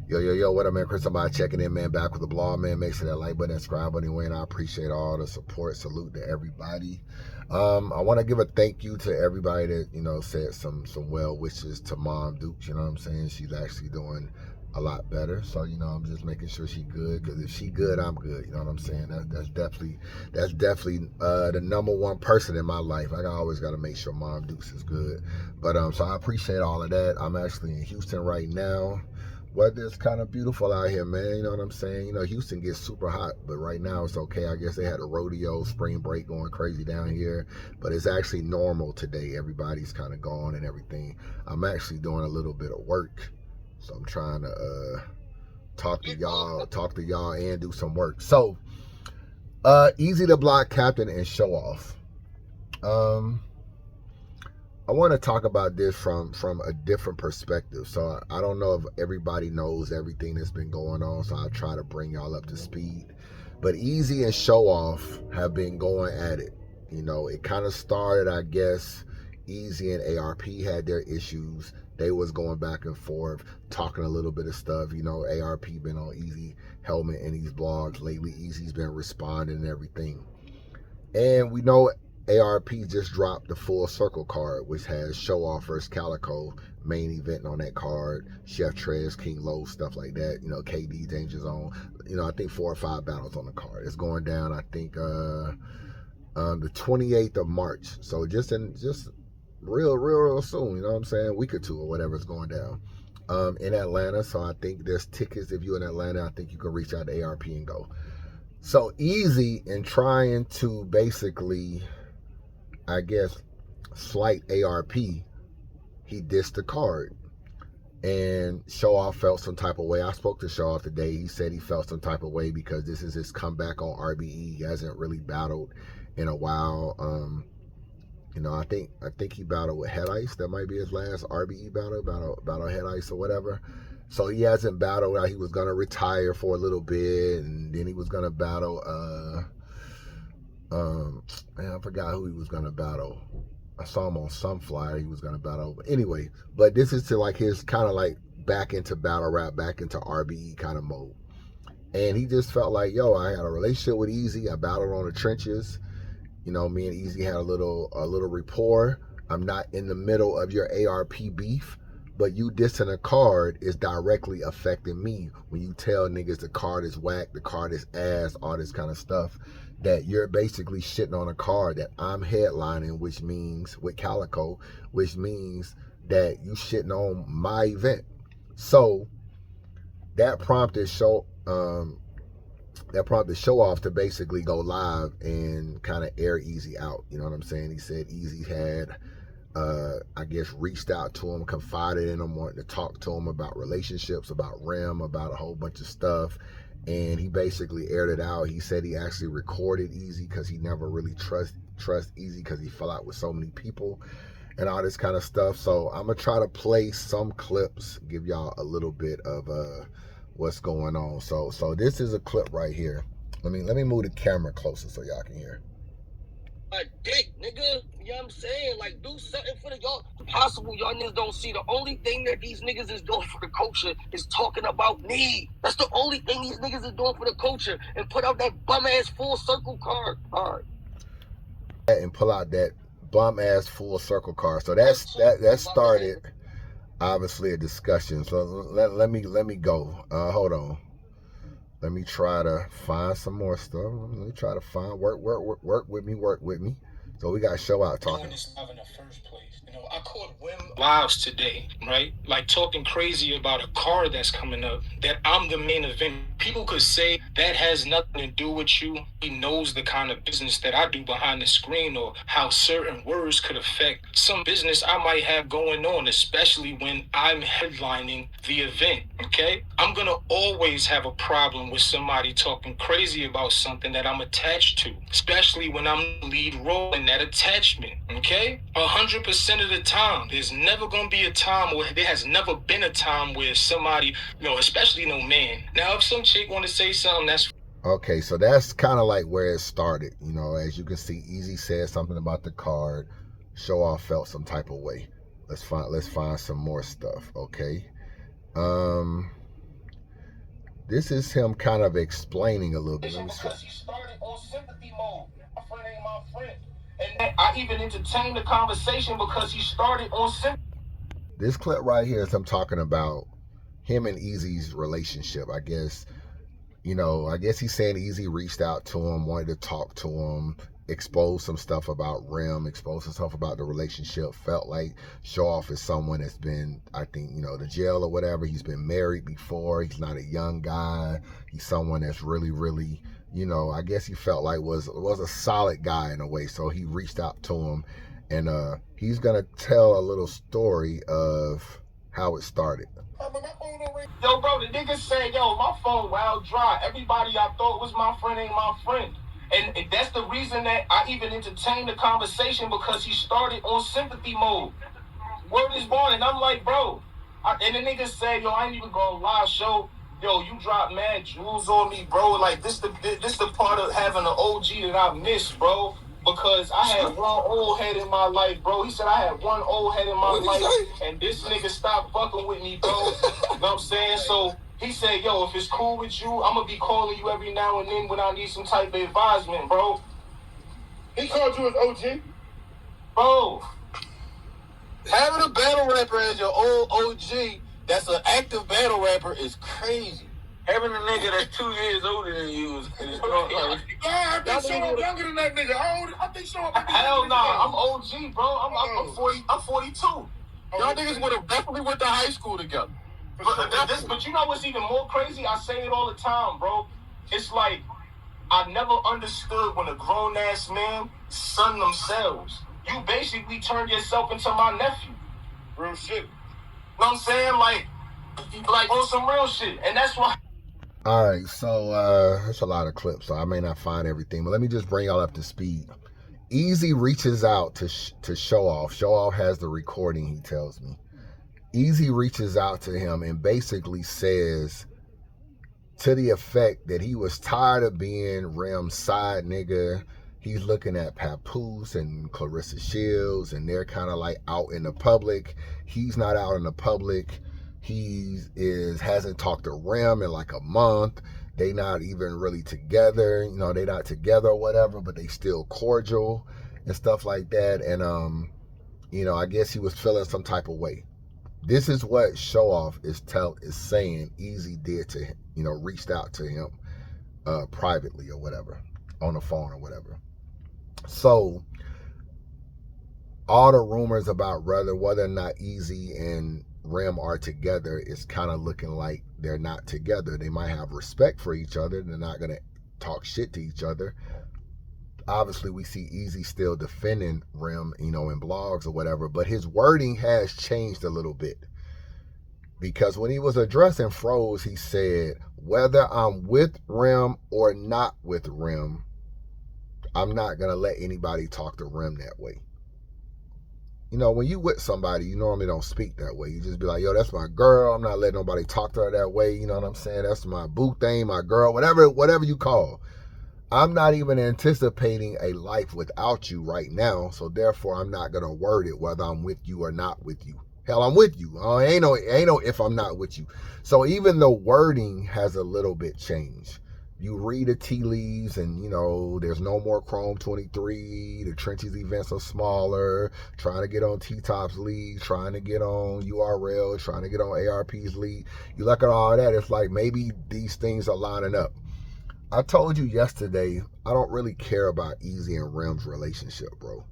Yo, what up, man? Chris, somebody checking in, man. Back with the blog, man. Make sure that like button and subscribe button anyway, and I appreciate all the support. Salute to everybody. I want to give a thank you to everybody that, said some well wishes to Mom Dukes. You know what I'm saying? She's actually doing a lot better. So, I'm just making sure she good, because if she good, I'm good. You know what I'm saying? That's definitely the number one person in my life. I always got to make sure Mom Dukes is good. But so I appreciate all of that. I'm actually in Houston right now. Weather is kind of beautiful out here, man. You know what I'm saying? Houston gets super hot, but right now it's okay. I guess they had a rodeo, spring break going crazy down here, but it's actually normal today. Everybody's kind of gone and everything. I'm actually doing a little bit of work, so I'm trying to talk to y'all, and do some work. So, Eazy the Block Captain and Showoff. Um, I want to talk about this from a different perspective. So I don't know if everybody knows everything that's been going on, so I'll try to bring y'all up to speed. But Eazy and Showoff have been going at it. It kind of started, I guess, Eazy and ARP had their issues. They was going back and forth, talking a little bit of stuff. ARP been on Eazy helmet in these blogs lately. Eazy's been responding and everything. And we know ARP just dropped the Full Circle card, which has Showoff versus Calico main event on that card. Chef Trez, King Low, stuff like that. KD, Danger Zone. I think 4 or 5 battles on the card. It's going down, I think, the 28th of March. So just real soon. You know what I'm saying? A week or two or whatever is going down. In Atlanta. So I think there's tickets. If you're in Atlanta, I think you can reach out to ARP and go. So Eazy, in trying to basically, I guess, slight ARP, he dissed the card. And Showoff felt some type of way. I spoke to Showoff today. He said he felt some type of way because this is his comeback on RBE. He hasn't really battled in a while. I think he battled with Head Ice. That might be his last RBE battle Head Ice or whatever. So he hasn't battled. He was gonna retire for a little bit, and then he was gonna battle. Man, I forgot who he was gonna battle. I saw him on some flyer. He was gonna battle. But anyway, but this is to like his kind of like back into battle rap, back into RBE kind of mode. And he just felt like, yo, I had a relationship with Eazy. I battled on the trenches. Me and Eazy had a little rapport. I'm not in the middle of your ARP beef, but you dissing a card is directly affecting me. When you tell niggas the card is whack, the card is ass, all this kind of stuff, that you're basically shitting on a card that I'm headlining, which means with Calico, which means that you shitting on my event. So that prompted Showoff to basically go live and kind of air Eazy out. You know what I'm saying? He said Eazy had, I guess, reached out to him, confided in him, wanted to talk to him about relationships, about Rim, about a whole bunch of stuff. And he basically aired it out. He said he actually recorded Eazy because he never really trust Eazy because he fell out with so many people and all this kind of stuff. So I'm gonna try to play some clips, give y'all a little bit of what's going on. So this is a clip right here. Let me move the camera closer so y'all can hear. My dick, nigga. You know what I'm saying? Like, do something for the y'all. Possible y'all niggas don't see. The only thing that these niggas is doing for the culture is talking about me. That's the only thing these niggas is doing for the culture. And put out that bum ass Full Circle card. All right. And pull out that bum ass Full Circle card. So that started obviously a discussion. So let me go. Hold on. Let me try to find some more stuff. Let me try to find work with me. So we got Showoff talking. Doing this live in the first place. I caught Wim lives today, right? Like talking crazy about a car that's coming up, that I'm the main event. People could say that has nothing to do with you. He knows the kind of business that I do behind the screen, or how certain words could affect some business I might have going on, especially when I'm headlining the event, okay? I'm gonna always have a problem with somebody talking crazy about something that I'm attached to, especially when I'm the lead role in that attachment, okay? 100% of the time. There's never gonna be a time, or there has never been a time where somebody, especially no man. Now, if some chick want to say something, that's okay. So that's kind of like where it started. As you can see, Eazy said something about the card. Showoff felt some type of way. Let's find some more stuff. Okay. This is him kind of explaining a little bit. Let me see. Because he started on sympathy mode. My friend ain't my friend. And I even entertained the conversation because he started on sympathy. This clip right here is him talking about him and Eazy's relationship. I guess he's saying Eazy reached out to him, wanted to talk to him, expose some stuff about Rim, expose some stuff about the relationship. Felt like Showoff is someone that's been, I think, the jail or whatever. He's been married before. He's not a young guy. He's someone that's really, really, I guess he felt like was a solid guy in a way. So he reached out to him, and he's gonna tell a little story of how it started. Yo, bro, the nigga said, yo, my phone wild dry. Everybody I thought was my friend ain't my friend. And that's the reason that I even entertained the conversation, because he started on sympathy mode. Word is born, and I'm like, bro. And the nigga said, yo, I ain't even gonna lie, show. Yo, you dropped mad jewels on me, bro. Like, this the part of having an OG that I miss, bro. Because I had one old head in my life, bro. He said I had one old head in my life, and this nigga stopped fucking with me, bro. You know what I'm saying? So he said, yo, if it's cool with you, I'm going to be calling you every now and then when I need some type of advisement, bro. He called you his OG? Bro, having a battle rapper as your old OG that's an active battle rapper is crazy. Having a nigga that's 2 years older than you is I think Showoff younger than that nigga. How old? I think Showoff. Hell nah, I'm OG, bro. I'm 42. Y'all niggas would have definitely went to high school together. But you know what's even more crazy? I say it all the time, bro. It's like I never understood when a grown ass man son themselves. You basically turned yourself into my nephew. Real shit. You know what I'm saying? Like on some real shit, and that's why. All right, so that's a lot of clips, so I may not find everything, but let me just bring y'all up to speed. Eazy reaches out to Showoff. Showoff has the recording, he tells me. Eazy reaches out to him and basically says to the effect that he was tired of being Rim's side nigga. He's looking at Papoose and Clarissa Shields, and they're kind of like out in the public. He's not out in the public. He hasn't talked to Rim in like a month. They not even really together. They not together or whatever, but they still cordial and stuff like that. And I guess he was feeling some type of way. This is what Showoff is saying Eazy did to him, reached out to him privately or whatever, on the phone or whatever. So all the rumors about whether or not Eazy and Rim are together is kind of looking like they're not together. They might have respect for each other. They're not going to talk shit to each other. Obviously, we see Eazy still defending Rim, in blogs or whatever, but his wording has changed a little bit. Because when he was addressing Froze, he said, whether I'm with Rim or not with Rim, I'm not going to let anybody talk to Rim that way. When you with somebody, you normally don't speak that way. You just be like, yo, that's my girl. I'm not letting nobody talk to her that way. You know what I'm saying? That's my boo thing, my girl, whatever you call. I'm not even anticipating a life without you right now. So therefore, I'm not going to word it whether I'm with you or not with you. Hell, I'm with you. Ain't no if I'm not with you. So even the wording has a little bit changed. You read the tea leaves and, there's no more Chrome 23. The Trenches events are smaller. Trying to get on T-Top's league. Trying to get on URL. Trying to get on ARP's league. You look at all that, it's like maybe these things are lining up. I told you yesterday, I don't really care about Eazy and Rim's relationship, bro.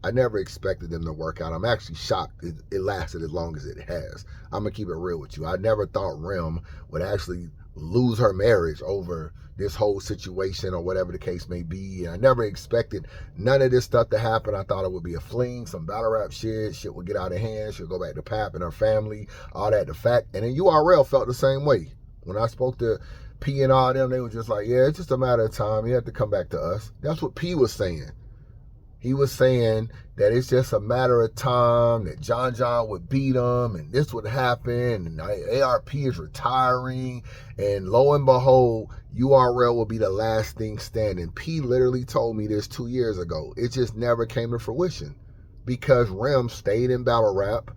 I never expected them to work out. I'm actually shocked it lasted as long as it has. I'm going to keep it real with you. I never thought Rim would actually lose her marriage over this whole situation or whatever the case may be. And I never expected none of this stuff to happen. I thought it would be a fling, some battle rap shit. Shit would get out of hand. She'll go back to Pap and her family, all that, the fact. And then URL felt the same way. When I spoke to P and all them, they were just like, yeah, it's just a matter of time. You have to come back to us. That's what P was saying. He was saying that it's just a matter of time that John would beat him and this would happen and ARP is retiring and lo and behold, URL will be the last thing standing. P literally told me this 2 years ago. It just never came to fruition because Rim stayed in battle rap.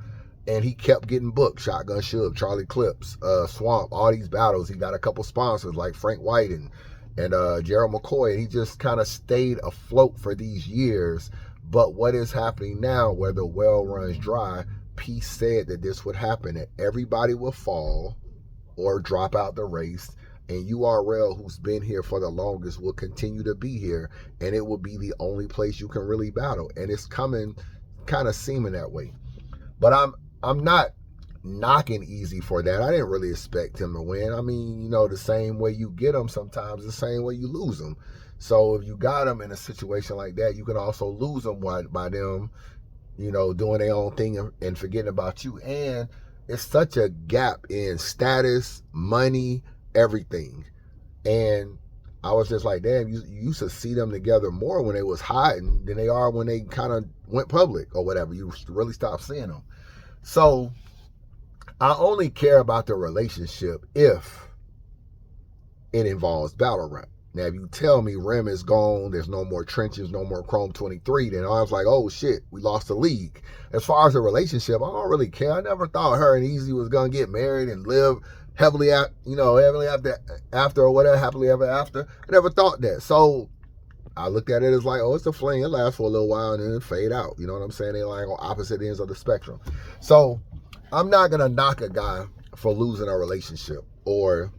And he kept getting booked. Shotgun Suge, Charlie Clips, Swamp, all these battles. He got a couple sponsors like Frank White and Gerald McCoy. And he just kind of stayed afloat for these years. But what is happening now, where the well runs dry, P said that this would happen, that everybody will fall or drop out the race, and URL, who's been here for the longest, will continue to be here, and it will be the only place you can really battle. And it's coming, kind of seeming that way. But I'm not knocking Eazy for that. I didn't really expect him to win. I mean, you know, the same way you get him sometimes, the same way you lose him. So if you got him in a situation like that, you can also lose them by them, you know, doing their own thing and forgetting about you. And it's such a gap in status, money, everything. And I was just like, damn, you used to see them together more when they was hiding than they are when they kind of went public or whatever. You really stopped seeing them. So I only care about the relationship if it involves battle rap. Now, if you tell me Rem is gone, there's no more trenches, no more Chrome 23, then I was like, oh shit, we lost the league. As far as the relationship, I don't really care. I never thought her and Eazy was gonna get married and live heavily after or whatever, happily ever after. I never thought that. So I looked at it as like, oh, it's a fling. It lasts for a little while and then it fade out. You know what I'm saying? They're like on opposite ends of the spectrum. So I'm not gonna knock a guy for losing a relationship or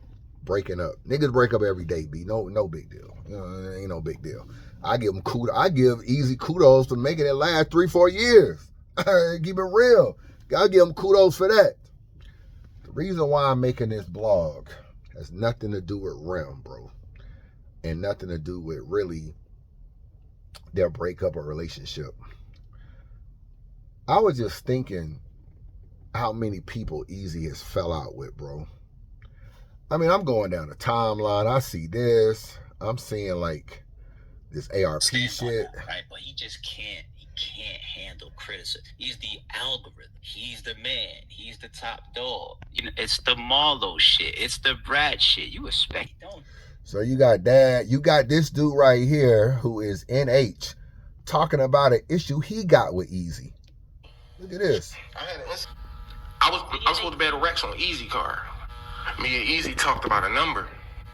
breaking up. Niggas break up every day, B. No big deal. You know, it ain't no big deal. I give Eazy kudos for making it last 3-4 years. Keep it real. I'll give him kudos for that. The reason why I'm making this blog has nothing to do with Rem, bro. And nothing to do with really their breakup or relationship. I was just thinking how many people Eazy has fell out with, bro. I mean, I'm going down the timeline. I see this. I'm seeing like this ARP shit. Right, but he just can't. He can't handle criticism. He's the algorithm. He's the man. He's the top dog. You know, it's the Marlo shit. It's the Brad shit. You expect? Don't. So you got that. You got this dude right here who is NH talking about an issue he got with Eazy. Look at this. I was supposed to bet a Rex on Eazy car. Me and Eazy talked about a number.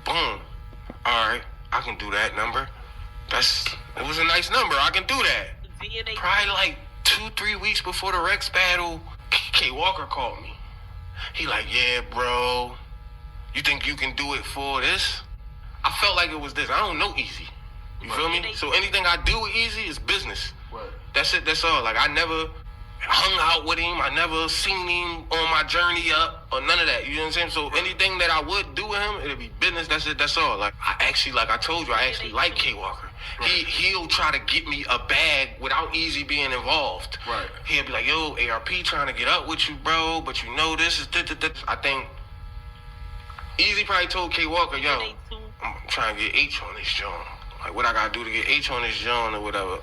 Boom. All right, I can do that number. It was a nice number. I can do that. Probably like 2-3 weeks before the Rex battle, K Walker called me. He like, yeah, bro, you think you can do it for this? I felt like it was this. I don't know Eazy. You feel me? So anything I do with Eazy is business. Right. That's it. That's all. Like, I never hung out with him. I never seen him on my journey up or none of that. You know what I'm saying? So anything that I would do with him, it'll be business. That's it. That's all. Like, like I told you, I actually like K Walker. Right. He'll try to get me a bag without Eazy being involved. Right. He'll be like, yo, ARP trying to get up with you, bro, but you know this is I think Eazy probably told K Walker, yo, I'm trying to get H on this joint. Like, what I gotta do to get H on this joint or whatever.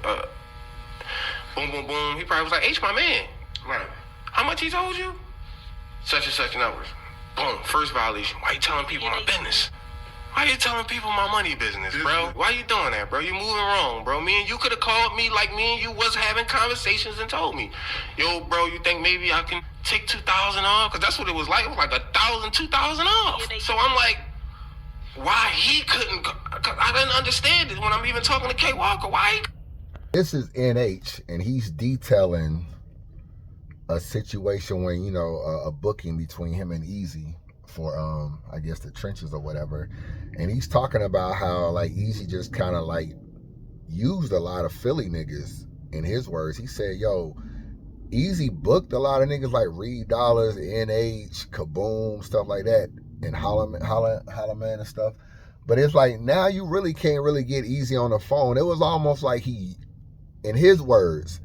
Boom, boom, boom. He probably was like, H, my man. Right. How much he told you? Such and such numbers. Boom, first violation. Why you telling people my business? Why you telling people my money business, bro? Why you doing that, bro? You moving wrong, bro. Me and you could have called me like me and you was having conversations and told me, yo, bro, you think maybe I can take 2,000 off? Because that's what it was like. It was like 1,000, 2,000 off. So I'm like, why he couldn't? Cause I didn't understand it when I'm even talking to K Walker. Why? This is NH, and he's detailing a situation when, you know, a booking between him and Eazy for, I guess, the trenches or whatever. And he's talking about how, like, Eazy just kind of, like, used a lot of Philly niggas, in his words. He said, yo, Eazy booked a lot of niggas like Reed Dollars, NH, Kaboom, stuff like that, and Holla Man and stuff. But it's like, now you really can't really get Eazy on the phone. It was almost like he, in his words,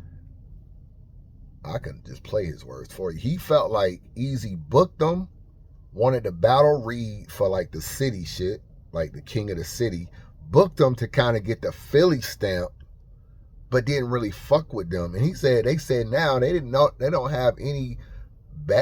I can just play his words for you. He felt like Eazy booked them, wanted to battle Reed for like the city shit, like the king of the city, booked them to kind of get the Philly stamp, but didn't really fuck with them. And they said now they don't have any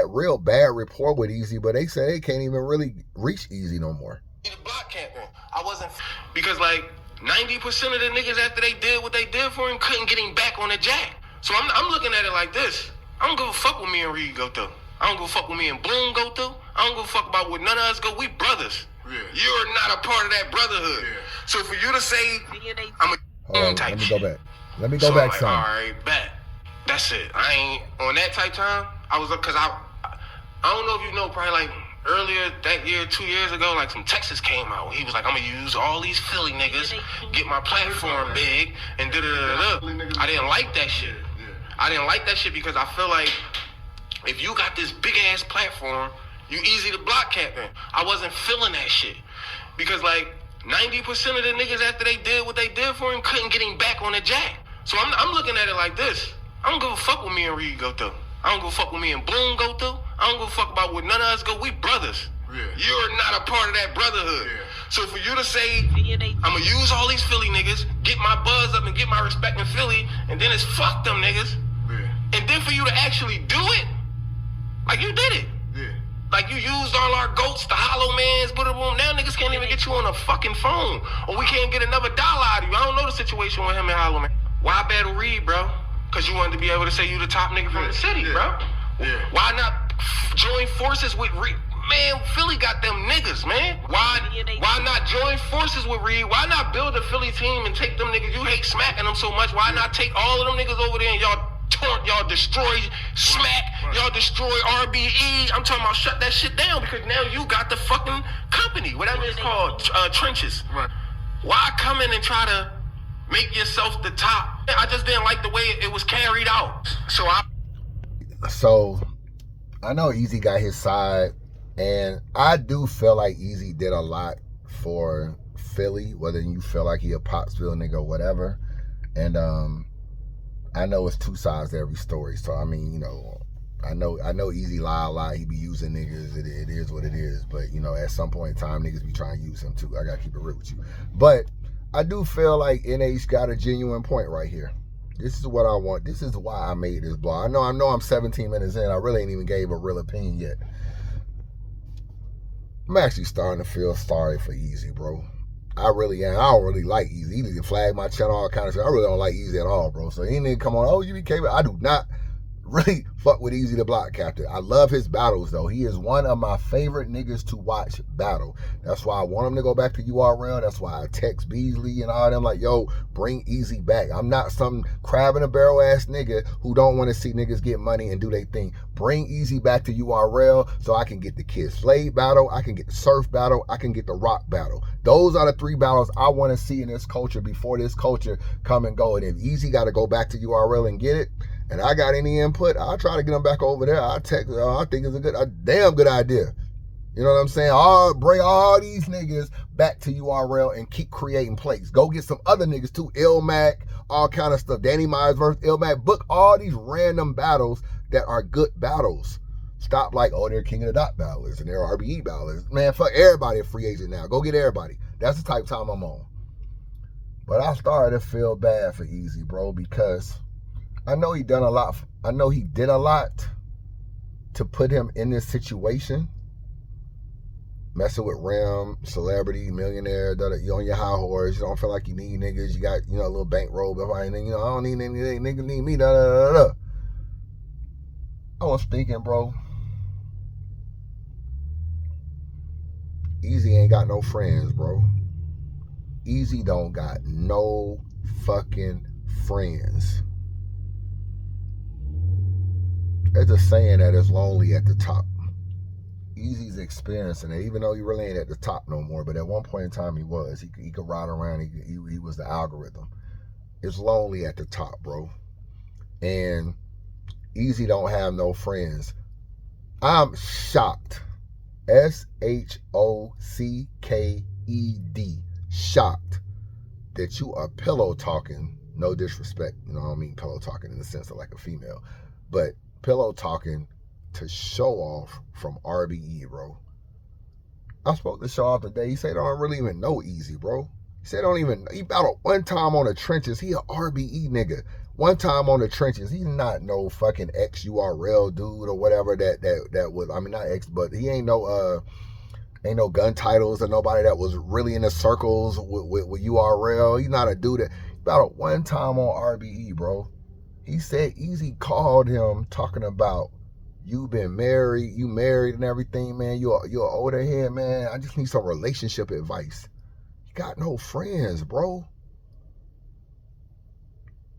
real bad rapport with Eazy, but they said they can't even really reach Eazy no more. The block camping. I wasn't, because like 90% of the niggas after they did what they did for him couldn't get him back on the jack. So I'm looking at it like this. I don't give a fuck what me and Reed go through. I don't give a fuck what me and Bloom go through. I don't give a fuck about what none of us go. We brothers. Yeah. You're not a part of that brotherhood. Yeah. So for you to say, I'm a type let me go back. Let me go back, like, son. all right, bet. That's it. I ain't on that type time. I was because I don't know if you know, probably like earlier that year, 2 years ago, like some Texas came out. He was like, I'm gonna use all these Philly niggas, get my platform big, and da-da-da-da. I didn't like that shit. I didn't like that shit because I feel like if you got this big ass platform, you easy to block captain. I wasn't feeling that shit because like 90% of the niggas after they did what they did for him couldn't get him back on the jack. So I'm looking at it like this. I don't give a fuck what me and Reed go through. I don't give a fuck what me and Bloom go through. I don't give a fuck about what none of us go. We brothers. Yeah. You're not a part of that brotherhood. Yeah. So for you to say, I'm gonna use all these Philly niggas, get my buzz up and get my respect in Philly, and then it's fuck them niggas. Yeah. And then for you to actually do it, like you did it. Yeah. Like you used all our goats, the hollow mans, boom. Now niggas can't even get you on a fucking phone. Or we can't get another dollar out of you. I don't know the situation with him and Hollow Man. Why battle Reed, bro? Because you wanted to be able to say you the top nigga from the city, bro. Yeah. Why not join forces with Reed? Man, Philly got them niggas, man. Why not join forces with Reed? Why not build a Philly team and take them niggas? You hate smacking them so much. Why not take all of them niggas over there and y'all destroy Smack, y'all destroy RBE. I'm talking about shut that shit down because now you got the fucking company, whatever it's called, Trenches. Right. Why come in and try to make yourself the top? I just didn't like the way it was carried out. So I know Eazy got his side, and I do feel like Eazy did a lot for Philly, whether you feel like he a Pottsville nigga or whatever. And I know it's two sides to every story. So I mean, you know, I know Eazy lie a lot. He be using niggas. It is what it is. But you know, at some point in time, niggas be trying to use him too. I gotta keep it real with you. But I do feel like NH got a genuine point right here. This is what I want. This is why I made this blog. I know I'm 17 minutes in. I really ain't even gave a real opinion yet. I'm actually starting to feel sorry for Eazy, bro. I really am. I don't really like Eazy. Eazy flag my channel, all kind of shit. I really don't like Eazy at all, bro. So he didn't come on, oh, you be cable. I do not really fuck with Eazy the Block Captain. I love his battles, though. He is one of my favorite niggas to watch battle. That's why I want him to go back to URL. That's why I text Beasley and all them like, yo, bring Eazy back. I'm not some crab in a barrel ass nigga who don't want to see niggas get money and do their thing. Bring Eazy back to URL so I can get the Kid Slade battle, I can get the Surf battle, I can get the Rock battle. Those are the three battles I want to see in this culture before this culture come and go. And if Eazy got to go back to URL and get it, and I got any input, I'll try to get them back over there. I think it's a damn good idea. You know what I'm saying? I'll bring all these niggas back to URL and keep creating plays. Go get some other niggas too. Ilmac, all kind of stuff. Danny Myers versus Ilmac. Book all these random battles that are good battles. Stop like, oh, they're King of the Dot battlers and they're RBE battlers. Man, fuck everybody a free agent now. Go get everybody. That's the type of time I'm on. But I started to feel bad for Eazy, bro, because I know he done a lot. I know he did a lot to put him in this situation. Messing with Rim, celebrity, millionaire, you on your high horse. You don't feel like you need niggas. You got, a little bankroll behind you. I don't need any niggas need me. I was thinking, bro, Eazy ain't got no friends, bro. Eazy don't got no fucking friends. There's a saying that it's lonely at the top. Eazy's experiencing it, even though he really ain't at the top no more. But at one point in time, he was. He could ride around. He was the algorithm. It's lonely at the top, bro. And Eazy don't have no friends. I'm shocked. SHOCKED. Shocked that you are pillow talking. No disrespect. I don't mean pillow talking in the sense of like a female. But pillow talking to Showoff from RBE, bro. I spoke to Showoff today. He said, I don't really even know Eazy, bro. He said, he battled one time on the trenches. He a RBE nigga. One time on the trenches. He's not no fucking ex-URL dude or whatever that was. I mean, not ex, but he ain't no gun titles or nobody that was really in the circles with URL. He's not a dude that battled one time on RBE, bro. He said Eazy called him talking about you married and everything, man. You're an older head, man. I just need some relationship advice. You got no friends, bro.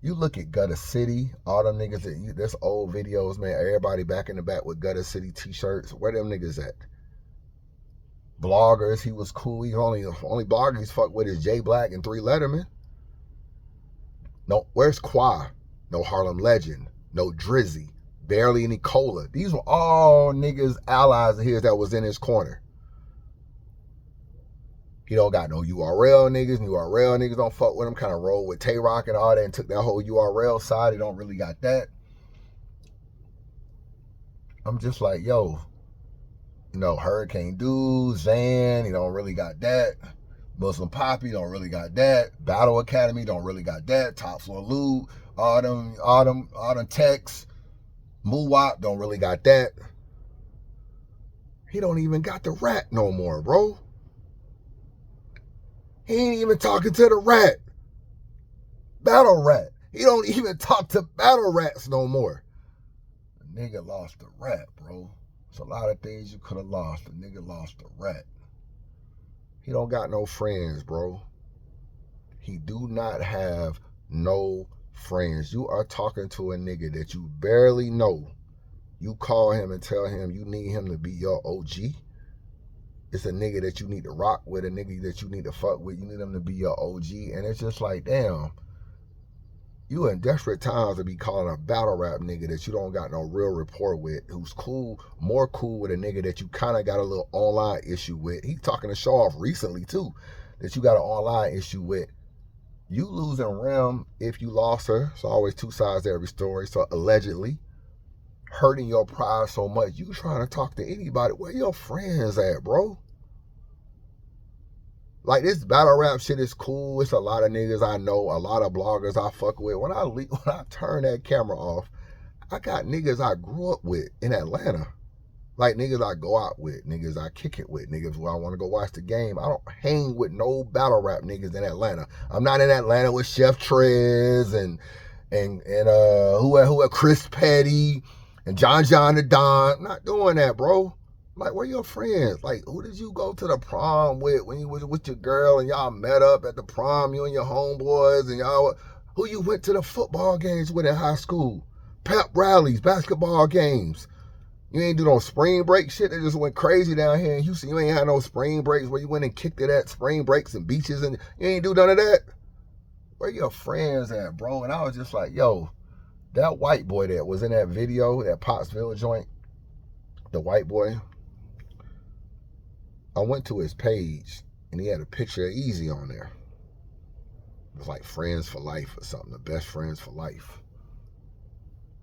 You look at Gutter City, all them niggas, that's old videos, man. Everybody back in the back with Gutter City t-shirts. Where them niggas at? Bloggers, he was cool. He only blogger he's fucked with is Jay Black and 3 Letterman. No, where's Qua? No Harlem Legend. No Drizzy. Barely any Cola. These were all niggas, allies of his that was in his corner. He don't got no URL niggas. URL niggas don't fuck with him. Kind of roll with Tay-Rock and all that and took that whole URL side. He don't really got that. I'm just like, yo, you know, Hurricane Dude, Zan, he don't really got that. Muslim Poppy don't really got that. Battle Academy don't really got that. Top Floor Lou, all them texts. Muwop don't really got that. He don't even got the rat no more, bro. He ain't even talking to the rat. Battle rat. He don't even talk to battle rats no more. The nigga lost the rat, bro. It's a lot of things you could have lost. The nigga lost the rat. He don't got no friends, bro. He do not have no friends. You are talking to a nigga that you barely know. You call him and tell him you need him to be your OG. It's a nigga that you need to rock with, a nigga that you need to fuck with. You need him to be your OG. And it's just like, damn, you in desperate times to be calling a battle rap nigga that you don't got no real rapport with, who's cool, more cool with a nigga that you kind of got a little online issue with. He talking to Showoff recently too, that you got an online issue with. You losing Rem if you lost her. It's always 2 sides to every story. So allegedly hurting your pride so much, you trying to talk to anybody. Where your friends at, bro? Like, this battle rap shit is cool. It's a lot of niggas I know, a lot of bloggers I fuck with. When I turn that camera off, I got niggas I grew up with in Atlanta. Like, niggas I go out with, niggas I kick it with, niggas where I want to go watch the game. I don't hang with no battle rap niggas in Atlanta. I'm not in Atlanta with Chef Trez and who Chris Petty and John the Don. I'm not doing that, bro. Like, where your friends? Like, who did you go to the prom with when you was with your girl and y'all met up at the prom, you and your homeboys, and y'all, who you went to the football games with in high school? Pep rallies, basketball games. You ain't do no spring break shit. They just went crazy down here in Houston. You ain't had no spring breaks where you went and kicked it at spring breaks and beaches, and you ain't do none of that. Where your friends at, bro? And I was just like, yo, that white boy that was in that video, that Pottsville joint, the white boy, I went to his page and he had a picture of Eazy on there. It was like friends for life or something, the best friends for life.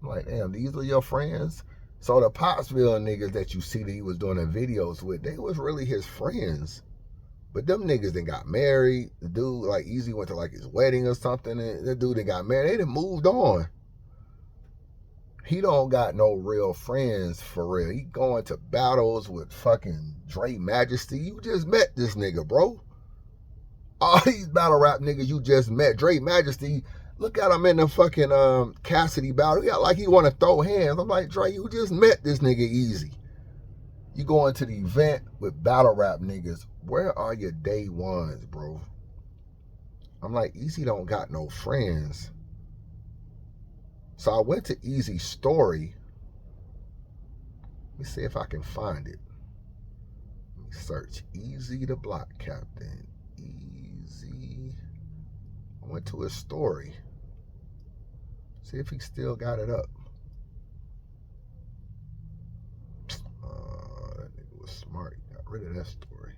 I'm like, damn, these are your friends? So the Pottsville niggas that you see that he was doing the videos with, they was really his friends. But them niggas that got married, the dude, like Eazy went to like his wedding or something, and the dude that got married, they done moved on. He don't got no real friends for real. He going to battles with fucking Dre Majesty. You just met this nigga, bro. All these battle rap niggas you just met. Dre Majesty, look at him in the fucking Cassidy battle. He got like he want to throw hands. I'm like, Dre, you just met this nigga Eazy. You going to the event with battle rap niggas. Where are your day ones, bro? I'm like, Eazy don't got no friends. So I went to Eazy's story. Let me see if I can find it. Let me search Eazy the Block Captain. Eazy. I went to his story. See if he still got it up. That nigga was smart. He got rid of that story.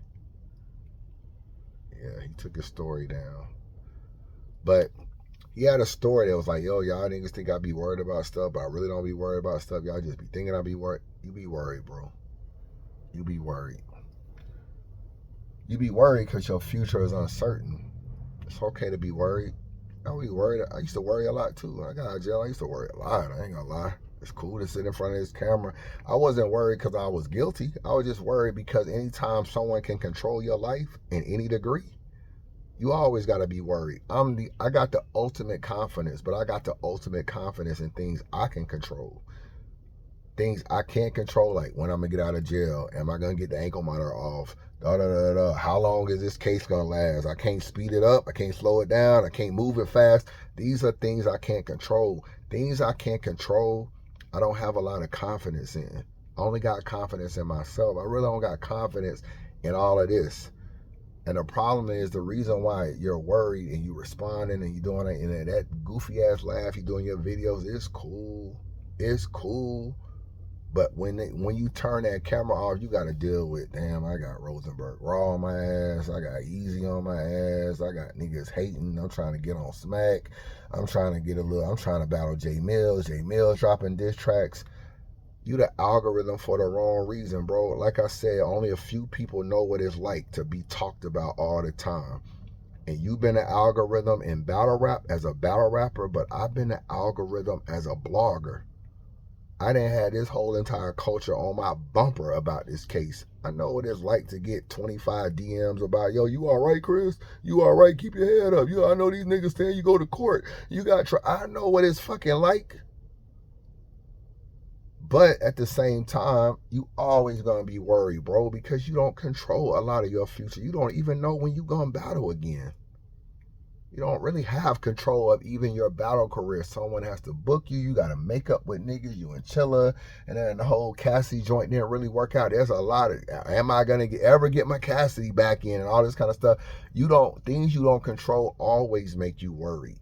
Yeah, he took his story down. But he had a story that was like, yo, y'all niggas think I be worried about stuff, but I really don't be worried about stuff. Y'all just be thinking I be worried. You be worried, bro. You be worried. You be worried because your future is uncertain. It's okay to be worried. I be worried. I used to worry a lot too. When I got out of jail, I used to worry a lot. I ain't gonna lie. It's cool to sit in front of this camera. I wasn't worried because I was guilty. I was just worried because anytime someone can control your life in any degree, You always got to be worried. I got the ultimate confidence, but I got the ultimate confidence in things I can control. Things I can't control, like when I'm gonna get out of jail, am I gonna get the ankle monitor off? How long is this case gonna last? I can't speed it up, I can't slow it down, I can't move it fast. These are things I can't control. Things I can't control, I don't have a lot of confidence in. I only got confidence in myself. I really don't got confidence in all of this. And the problem is, the reason why you're worried and you responding and you doing it, and that goofy ass laugh you doing your videos, it's cool. It's cool. But when you turn that camera off, you got to deal with, damn, I got Rosenberg Raw on my ass. I got Eazy on my ass. I got niggas hating. I'm trying to get on Smack. I'm trying to battle J Mills. J Mills dropping diss tracks. You the algorithm for the wrong reason, bro. Like I said, only a few people know what it's like to be talked about all the time. And you've been an algorithm in battle rap as a battle rapper, but I've been an algorithm as a blogger. I didn't have this whole entire culture on my bumper about this case. I know what it's like to get 25 DMs about, yo, you all right, Chris? You all right? Keep your head up. I know these niggas saying you go to court. I know what it's fucking like. But at the same time, you always gonna be worried, bro, because you don't control a lot of your future. You don't even know when you gonna battle again. You don't really have control of even your battle career. Someone has to book you. You got to make up with niggas. You and Chilla. And then the whole Cassidy joint didn't really work out. There's a lot of, am I going to ever get my Cassidy back in and all this kind of stuff. Things you don't control always make you worried.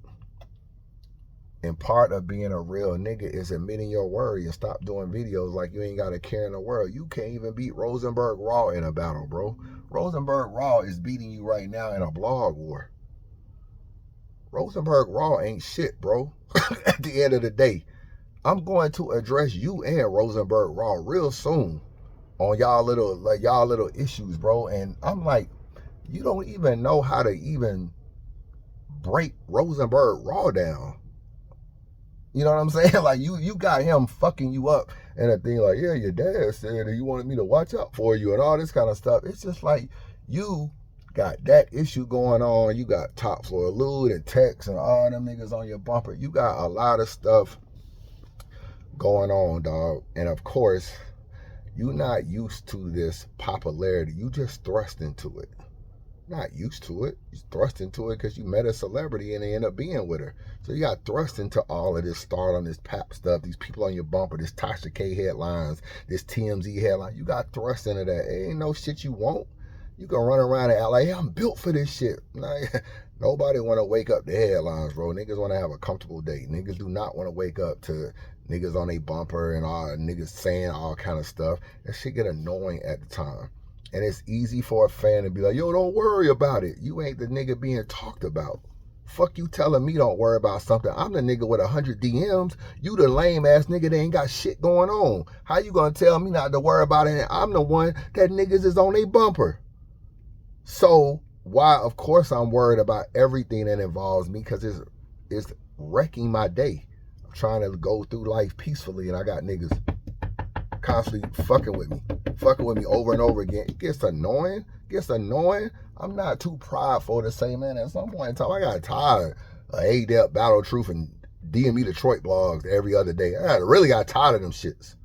And part of being a real nigga is admitting your worry and stop doing videos like you ain't got a care in the world. You can't even beat Rosenberg Raw in a battle, bro. Rosenberg Raw is beating you right now in a blog war. Rosenberg Raw ain't shit, bro. At the end of the day, I'm going to address you and Rosenberg Raw real soon on y'all little issues, bro. And I'm like, you don't even know how to even break Rosenberg Raw down. You know what I'm saying? Like, you got him fucking you up and a thing like, yeah, your dad said that you wanted me to watch out for you and all this kind of stuff. It's just like, you got that issue going on. You got Top Floor Lewd and Tex and all them niggas on your bumper. You got a lot of stuff going on, dog. And of course, you're not used to this popularity. You just thrust into it. Not used to it. You thrust into it because you met a celebrity and they end up being with her. So you got thrust into all of this stardom, this pap stuff, these people on your bumper, this Tasha K headlines, this TMZ headline. You got thrust into that. It ain't no shit you want. You can run around and act like, hey, I'm built for this shit. Nobody want to wake up to headlines, bro. Niggas want to have a comfortable day. Niggas do not want to wake up to niggas on their bumper and all niggas saying all kind of stuff. That shit get annoying at the time. And it's easy for a fan to be like, yo, don't worry about it. You ain't the nigga being talked about. Fuck you telling me don't worry about something. I'm the nigga with 100 DMs. You the lame ass nigga that ain't got shit going on. How you gonna tell me not to worry about it? And I'm the one that niggas is on their bumper. So why, of course, I'm worried about everything that involves me, because it's wrecking my day. I'm trying to go through life peacefully, and I got niggas constantly fucking with me over and over again. It gets annoying. I'm not too prideful to say, man, at some point in time, I got tired of A-Dep, Battle Truth, and DME Detroit blogs every other day. I really got tired of them shits.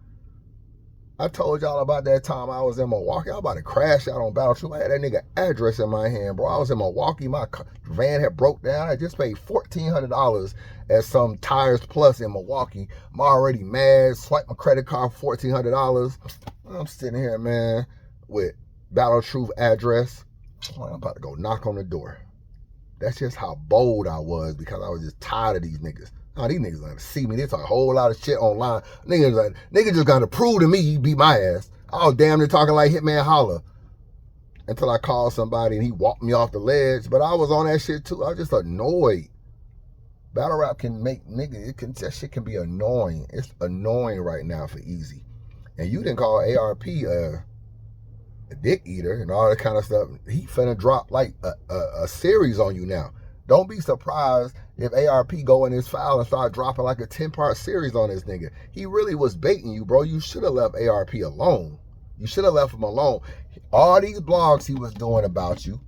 I told y'all about that time I was in Milwaukee. I was about to crash out on Battle Truth. I had that nigga address in my hand, bro. I was in Milwaukee. My van had broke down. I just paid $1,400 at some Tires Plus in Milwaukee. I'm already mad. Swiped my credit card for $1,400. I'm sitting here, man, with Battle Truth address. I'm about to go knock on the door. That's just how bold I was, because I was just tired of these niggas. Oh, these niggas gonna see me. There's a whole lot of shit online. Niggas just gotta prove to me you beat my ass. I was damn near talking like Hitman Holla until I called somebody and he walked me off the ledge. But I was on that shit too. I was just annoyed. Battle rap can make niggas, that shit can be annoying. It's annoying right now for Eazy. And you didn't call ARP a dick eater and all that kind of stuff. He finna drop like a series on you now. Don't be surprised if ARP go in his file and start dropping like a 10-part series on this nigga. He really was baiting you, bro. You should have left ARP alone. You should have left him alone. All these blogs he was doing about you,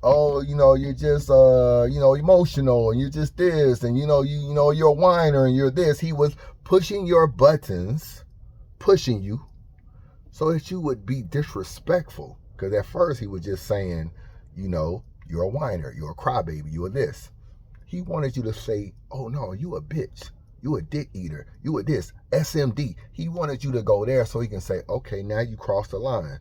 oh, you're just emotional, and you're just this, and you're a whiner, and you're this. He was pushing your buttons, pushing you, so that you would be disrespectful. Because at first he was just saying, you're a whiner, you're a crybaby, you're this. He wanted you to say, oh no, you a bitch, you a dick eater, you a this, SMD. He wanted you to go there so he can say, okay, now you crossed the line.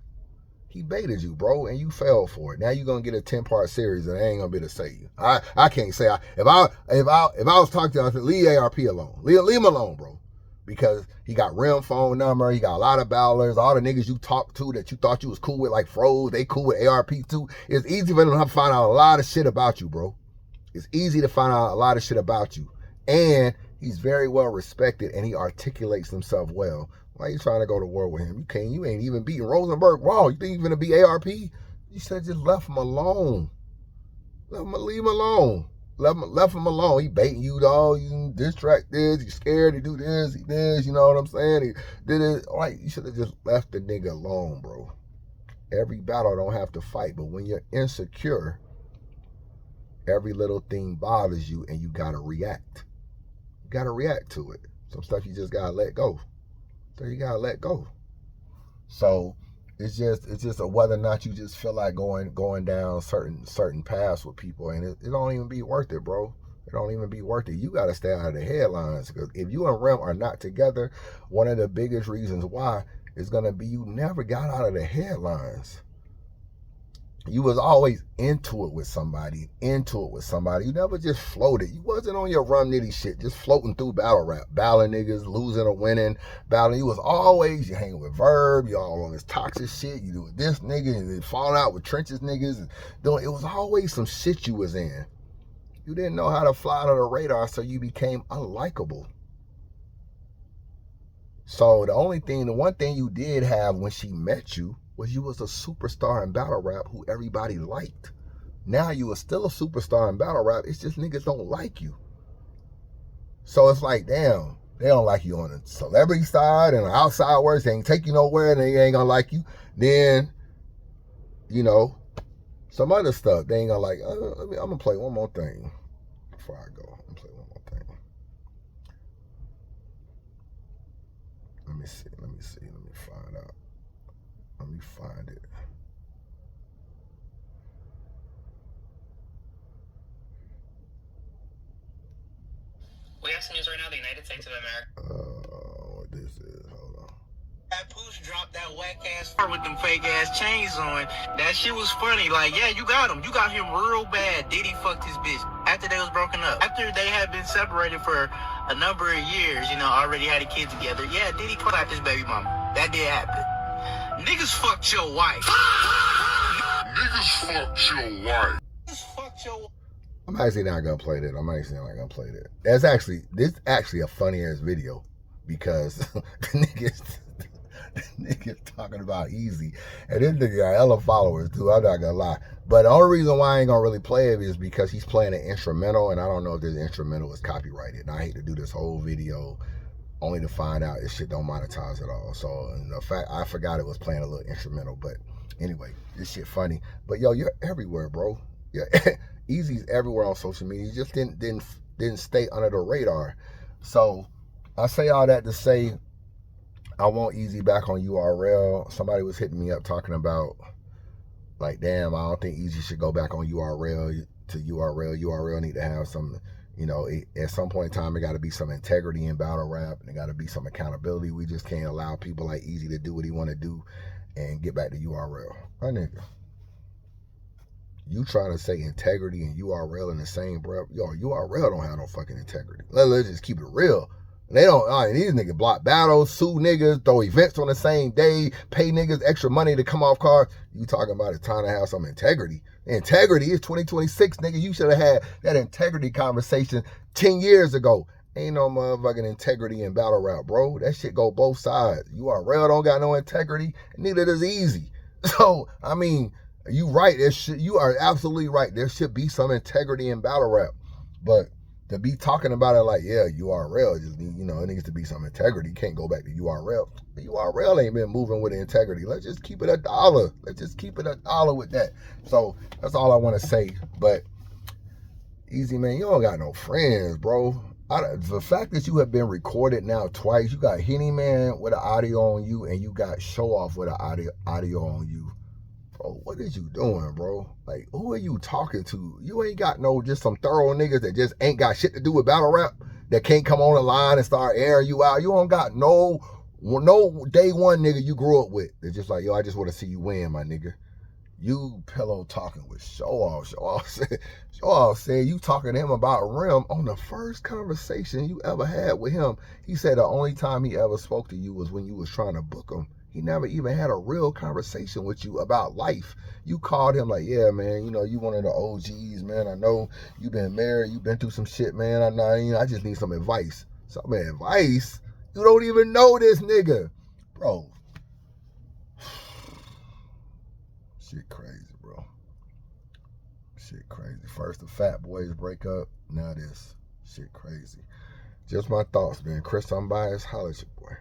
He baited you, bro, and you fell for it. Now you're gonna get a 10-part series, and I ain't gonna be able to save you. I can't say if I was talking to you, I said leave ARP alone, leave him alone, bro, because he got Rim phone number, he got a lot of ballers, all the niggas you talked to that you thought you was cool with, like Froze, they cool with ARP too. It's easy for them to find out a lot of shit about you, bro. It's easy to find out a lot of shit about you, and he's very well respected, and he articulates himself well. Why are you trying to go to war with him? You ain't even beating Rosenberg. Wow, you think you're gonna be ARP? You should have just left him alone. Leave him alone. Left him alone. He baiting you, dog. You distract this. You scared to do this. He this. You know what I'm saying? He did it. Like, you should have just left the nigga alone, bro. Every battle don't have to fight, but when you're insecure, every little thing bothers you, and you gotta react. You gotta react to it. Some stuff you just gotta let go. So you gotta let go. So it's just a whether or not you just feel like going down certain paths with people, and it don't even be worth it, bro. It don't even be worth it. You gotta stay out of the headlines, because if you and Rem are not together, one of the biggest reasons why is gonna be you never got out of the headlines. You was always into it with somebody. You never just floated. You wasn't on your Rum Nitty shit, just floating through battle rap, battling niggas, losing or winning, battling. You was always, you hanging with Verb, you all on this toxic shit, you do with this nigga, and then falling out with Trenches niggas. And it was always some shit you was in. You didn't know how to fly under the radar, so you became unlikable. So the one thing you did have when she met you was you was a superstar in battle rap who everybody liked. Now you are still a superstar in battle rap. It's just niggas don't like you. So it's like, damn, they don't like you on the celebrity side and the outside words. They ain't take you nowhere, and they ain't gonna like you. Then, some other stuff they ain't gonna like. I'm gonna play one more thing before I go. I'm gonna play one more thing. Let me see. Let me find out. Let me find it. We have some news right now. The United States of America. What this is? Hold on. That Pooch dropped that whack ass with them fake ass chains on. That shit was funny. Like, yeah, you got him. You got him real bad. Diddy fucked his bitch after they was broken up. After they had been separated for a number of years, already had a kid together. Yeah, Diddy clapped his baby mama. That did happen. Niggas fucked your wife. Niggas fucked your wife. I'm actually not gonna play that. This actually a funny ass video, because the niggas talking about Eazy, and this nigga got hella followers too. I'm not gonna lie, but the only reason why I ain't gonna really play it is because he's playing an instrumental, and I don't know if this instrumental is copyrighted. And I hate to do this whole video only to find out this shit don't monetize at all. So in fact, I forgot it was playing a little instrumental. But anyway, this shit funny. But yo, you're everywhere, bro. Yeah, Eazy's everywhere on social media. You just didn't stay under the radar. So I say all that to say, I want Eazy back on URL. Somebody was hitting me up talking about, like, damn, I don't think Eazy should go back on URL to URL. URL need to have some, at some point in time, it got to be some integrity in battle rap, and it got to be some accountability. We just can't allow people like Eazy to do what he want to do and get back to URL. My nigga, you trying to say integrity and URL in the same breath? Yo, URL don't have no fucking integrity. Let's just keep it real. They don't. These niggas block battles, sue niggas, throw events on the same day, pay niggas extra money to come off cards. You talking about it's time to have some integrity? Integrity is 2026, nigga. You should have had that integrity conversation 10 years ago. Ain't no motherfucking integrity in battle rap, bro. That shit go both sides. URL don't got no integrity, neither does Eazy. So, you right. You are absolutely right. There should be some integrity in battle rap. But to be talking about it like, yeah, URL, just, you know, it needs to be some integrity. You can't go back to URL. The URL ain't been moving with integrity. Let's just keep it $1. Let's just keep it $1 with that. So that's all I want to say. But Eazy, man, you don't got no friends, bro. The fact that you have been recorded now twice, you got Henny Man with an audio on you, and you got Showoff with an audio on you. Bro, what is you doing, bro? Like, who are you talking to? You ain't got no just some thorough niggas that just ain't got shit to do with battle rap, that can't come on the line and start airing you out. You don't got no day one nigga you grew up with. They're just like, yo, I just want to see you win, my nigga. You pillow talking with Showoff. Showoff said you talking to him about Rim on the first conversation you ever had with him. He said the only time he ever spoke to you was when you was trying to book him. He never even had a real conversation with you about life. You called him like, yeah, man, you know, you one of the OGs, man. I know you been married, you been through some shit, man. I know, you know, I just need some advice. Some advice? You don't even know this nigga. Bro. Shit crazy, bro. Shit crazy. First the Fat Boys break up, now this. Shit crazy. Just my thoughts, man. Chris Unbiased, holla at your boy.